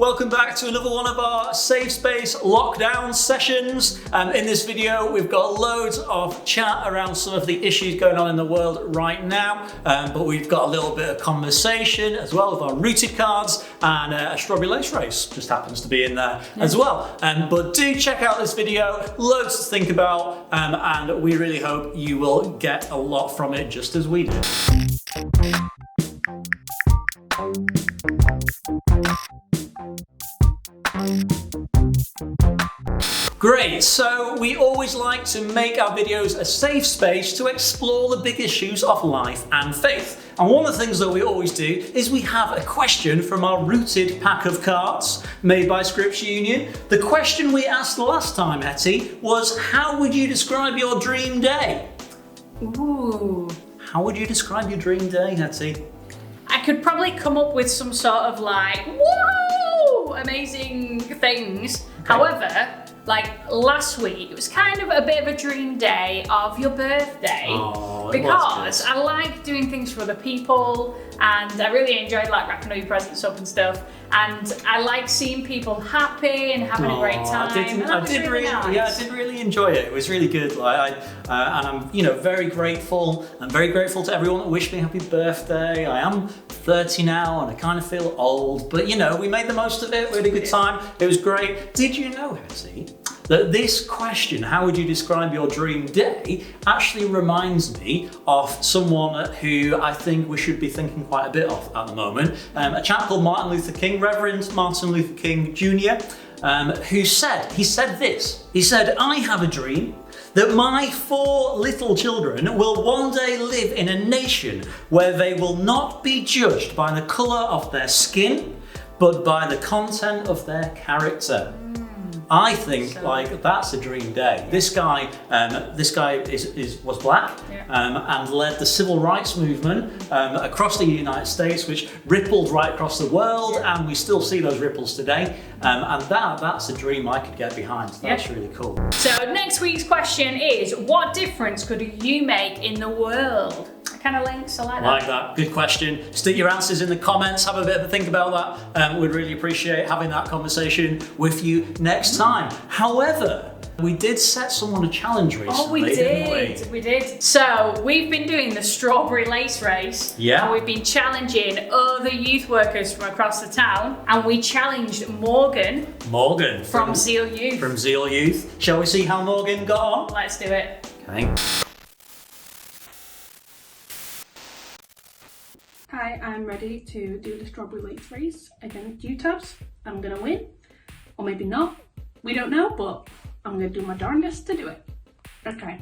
Welcome back to another one of our safe space lockdown sessions. In this video, we've got loads of chat around some of the issues going on in the world right now, but we've got a little bit of conversation as well with our rooted cards, and a strawberry lace race just happens to be in there as well. But do check out this video, loads to think about, and we really hope you will get a lot from it just as we did. Great, so we always like to make our videos a safe space to explore the big issues of life and faith. And one of the things that we always do is we have a question from our rooted pack of cards made by Scripture Union. The question we asked last time, Hettie, was how would you describe your dream day? Ooh. How would you describe your dream day, Hettie? I could probably come up with some sort of like, whoa, amazing things. Okay. However, like last week, it was kind of a bit of a dream day of your birthday. Oh, because I like doing things for other people, and I really enjoyed like wrapping all your presents up and stuff. And I like seeing people happy and having a great time. I did really enjoy it. It was really good. And I'm, very grateful. I'm very grateful to everyone that wished me happy birthday. I am 30 now, and I kind of feel old, but we made the most of it. We had a good time. It was great. Did you know, Hettie, that this question, how would you describe your dream day, actually reminds me of someone who I think we should be thinking quite a bit of at the moment. A chap called Reverend Martin Luther King Jr., who said this. He said, "I have a dream that my 4 little children will one day live in a nation where they will not be judged by the colour of their skin, but by the content of their character." I think that's a dream day. This guy was black, and led the civil rights movement across the United States, which rippled right across the world, and we still see those ripples today. And that's a dream I could get behind. That's really cool. So next week's question is, what difference could you make in the world? Kind of links, I like that. Like that, good question. Stick your answers in the comments, have a bit of a think about that. We'd really appreciate having that conversation with you next time. However, we did set someone a challenge recently. Oh, we did. We did. So we've been doing the strawberry lace race. Yeah. And we've been challenging other youth workers from across the town. And we challenged Morgan from Zeal Youth. From Zeal Youth. Shall we see how Morgan got on? Let's do it. Okay. Hi, I'm ready to do the strawberry lace race against you, TAbz. I'm gonna win, or maybe not. We don't know, but I'm gonna do my darndest to do it. Okay.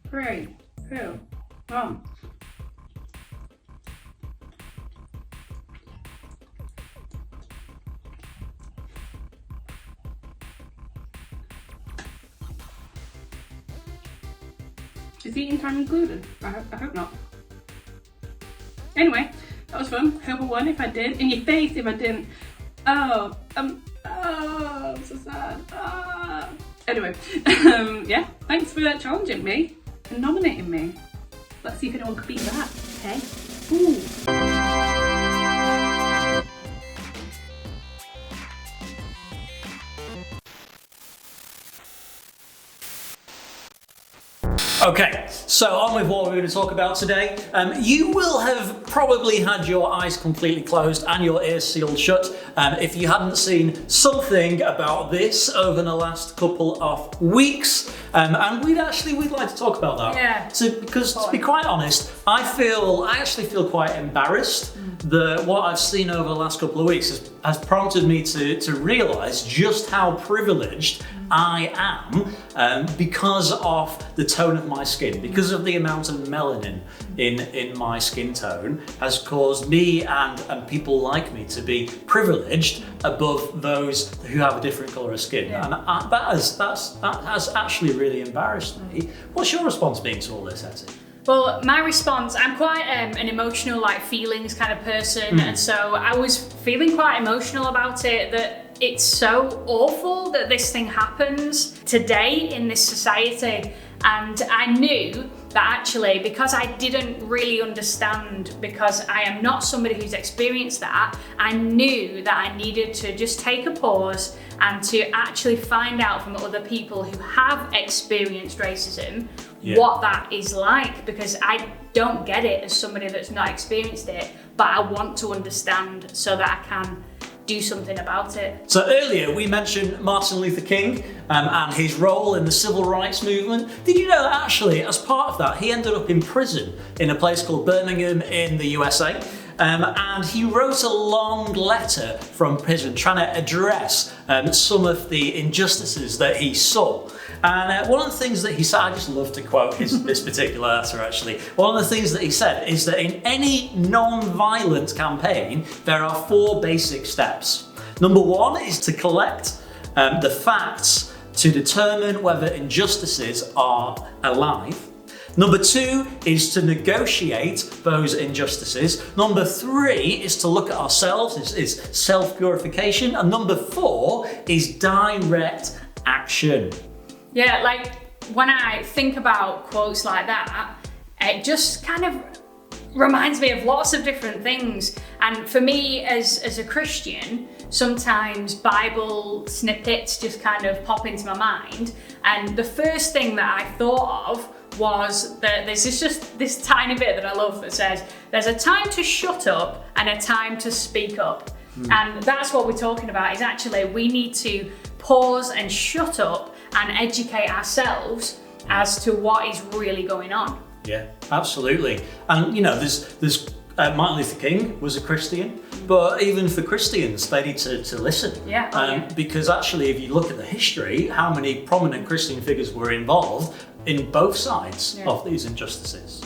3, 2, 1. Is eating time included? I hope not. Anyway, that was fun. Hope I won if I did. In your face if I didn't. Oh, I'm so sad. Anyway, yeah, thanks for challenging me and nominating me. Let's see if anyone can beat that, okay? Ooh. Okay, so on with what we're going to talk about today. You will have probably had your eyes completely closed and your ears sealed shut if you hadn't seen something about this over the last couple of weeks. And we'd like to talk about that. Yeah. Because to be quite honest, I actually feel quite embarrassed that what I've seen over the last couple of weeks has prompted me to realise just how privileged I am because of the tone of my skin, because of the amount of melanin in my skin tone has caused me and people like me to be privileged above those who have a different colour of skin. Yeah. And that has actually really embarrassed me. What's your response been to all this, Hettie? Well, my response, I'm quite an emotional, feelings kind of person, and so I was feeling quite emotional about it, that it's so awful that this thing happens today in this society. And I knew that actually, because I didn't really understand, because I am not somebody who's experienced that, I knew that I needed to just take a pause and to actually find out from other people who have experienced racism what that is like, because I don't get it as somebody that's not experienced it, but I want to understand so that I can do something about it. So earlier we mentioned Martin Luther King and his role in the civil rights movement. Did you know that actually, as part of that, he ended up in prison in a place called Birmingham in the USA? And he wrote a long letter from prison trying to address some of the injustices that he saw. And one of the things that he said, I just love to quote this particular letter actually. One of the things that he said is that in any non-violent campaign, there are 4 basic steps. Number 1 is to collect the facts to determine whether injustices are alive. Number 2 is to negotiate those injustices. Number 3 is to look at ourselves, is self-purification. And number 4 is direct action. Yeah, like when I think about quotes like that, it just kind of reminds me of lots of different things. And for me as a Christian, sometimes Bible snippets just kind of pop into my mind. And the first thing that I thought of was that there's just this tiny bit that I love that says, there's a time to shut up and a time to speak up. And that's what we're talking about, is actually we need to pause and shut up and educate ourselves as to what is really going on. Yeah, absolutely. And you know, there's Martin Luther King was a Christian, but even for Christians, they need to listen. Because actually, if you look at the history, how many prominent Christian figures were involved in both sides of these injustices.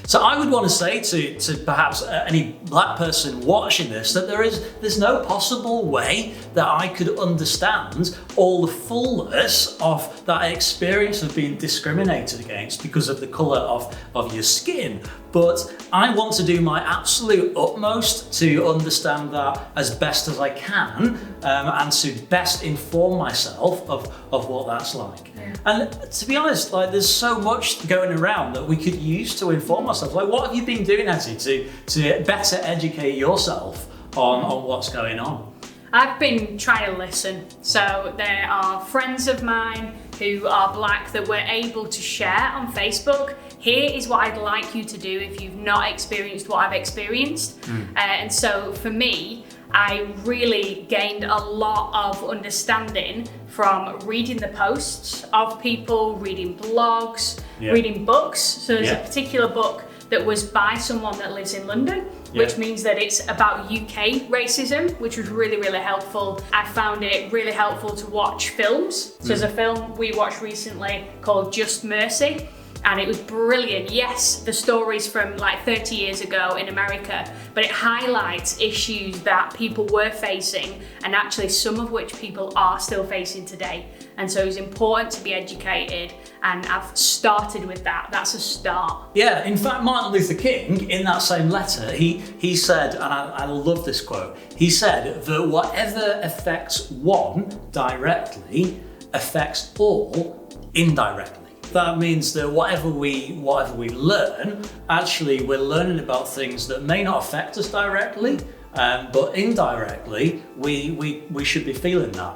So I would want to say to perhaps any black person watching this that there's no possible way that I could understand all the fullness of that experience of being discriminated against because of the colour of your skin. But I want to do my absolute utmost to understand that as best as I can and to best inform myself of what that's like. And to be honest, like there's so much going around that we could use to inform ourselves. Like what have you been doing, Hettie, to better educate yourself on what's going on? I've been trying to listen. So there are friends of mine who are black that were able to share on Facebook, here is what I'd like you to do if you've not experienced what I've experienced. And so for me, I really gained a lot of understanding from reading the posts of people, reading blogs, reading books. So there's a particular book that was by someone that lives in London, which means that it's about UK racism, which was really, really helpful. I found it really helpful to watch films. So there's a film we watched recently called Just Mercy, and it was brilliant. Yes, the story's from like 30 years ago in America, but it highlights issues that people were facing, and actually some of which people are still facing today. And so it's important to be educated, and I've started with that. That's a start. Yeah, in fact, Martin Luther King, in that same letter, he said, and I love this quote, he said that whatever affects one directly affects all indirectly. That means that whatever we learn, actually we're learning about things that may not affect us directly, but indirectly we should be feeling that.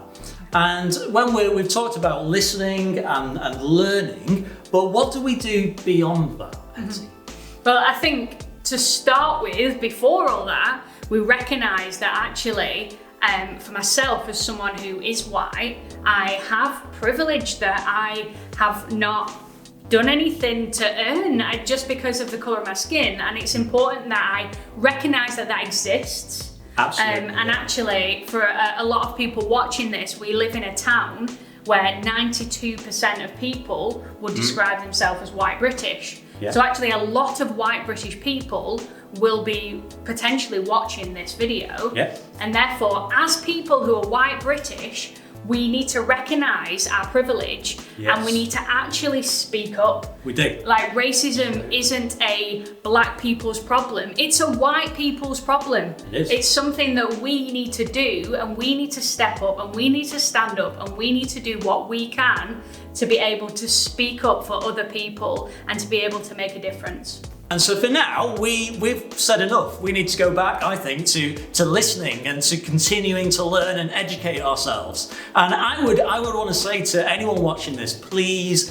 And when we've talked about listening and learning, but what do we do beyond that, Hettie? Well, I think to start with, before all that, we recognise that actually, for myself as someone who is white, I have privilege that I have not done anything to earn just because of the colour of my skin, and it's important that I recognise that exists. Absolutely. And actually, for a lot of people watching this, we live in a town where 92% of people would describe themselves as white British. So actually a lot of white British people will be potentially watching this video. And therefore, as people who are white British, we need to recognise our privilege and we need to actually speak up. We do. Like, racism isn't a black people's problem, it's a white people's problem. It is. It's something that we need to do, and we need to step up, and we need to stand up, and we need to do what we can to be able to speak up for other people and to be able to make a difference. And so for now, we've said enough. We need to go back, I think, to listening and to continuing to learn and educate ourselves. And I would want to say to anyone watching this, please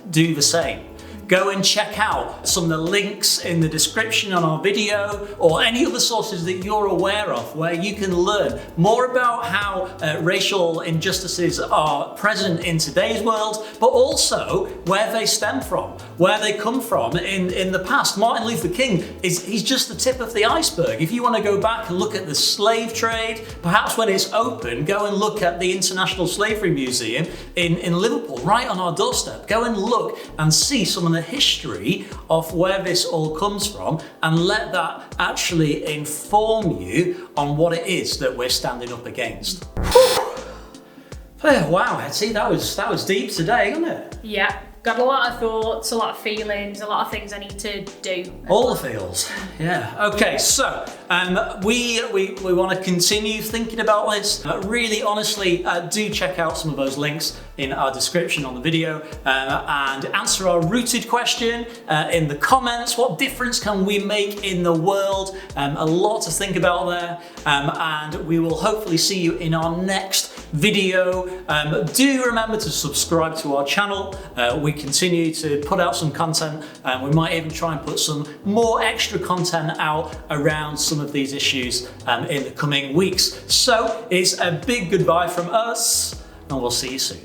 do the same. Go and check out some of the links in the description on our video, or any other sources that you're aware of where you can learn more about how racial injustices are present in today's world, but also where they stem from, where they come from in the past. Martin Luther King he's just the tip of the iceberg. If you want to go back and look at the slave trade, perhaps when it's open, go and look at the International Slavery Museum in Liverpool, right on our doorstep. Go and look and see some of the history of where this all comes from, and let that actually inform you on what it is that we're standing up against. Wow, Hettie, that was deep today, wasn't it? Yeah, got a lot of thoughts, a lot of feelings, a lot of things I need to do. All the feels, yeah. Okay, so we want to continue thinking about this. Really, honestly, do check out some of those links in our description on the video, and answer our rooted question in the comments. What difference can we make in the world? A lot to think about there, and we will hopefully see you in our next video. Do remember to subscribe to our channel. We continue to put out some content, and we might even try and put some more extra content out around some of these issues in the coming weeks. So it's a big goodbye from us, and we'll see you soon.